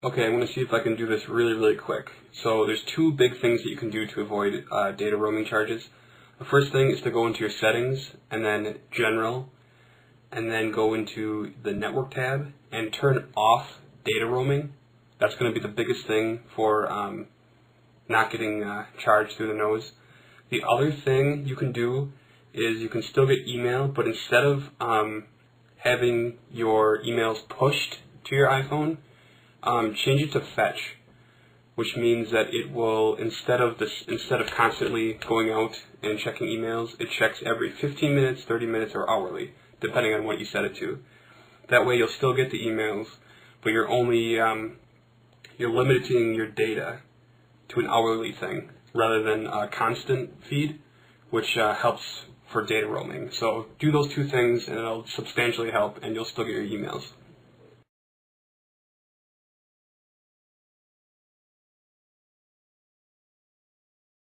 Okay, I'm going to see if I can do this really quick. So there's two big things that you can do to avoid data roaming charges. The first thing is to go into your settings and then general and then go into the network tab and turn off data roaming. That's going to be the biggest thing for not getting charged through the nose. The other thing you can do is you can still get email, but instead of having your emails pushed to your iPhone, change it to fetch, which means that it will, instead of constantly going out and checking emails, it checks every 15 minutes, 30 minutes, or hourly, depending on what you set it to. That way you'll still get the emails, but you're only you're limiting your data to an hourly thing rather than a constant feed, which helps for data roaming. So do those two things and it'll substantially help, and you'll still get your emails.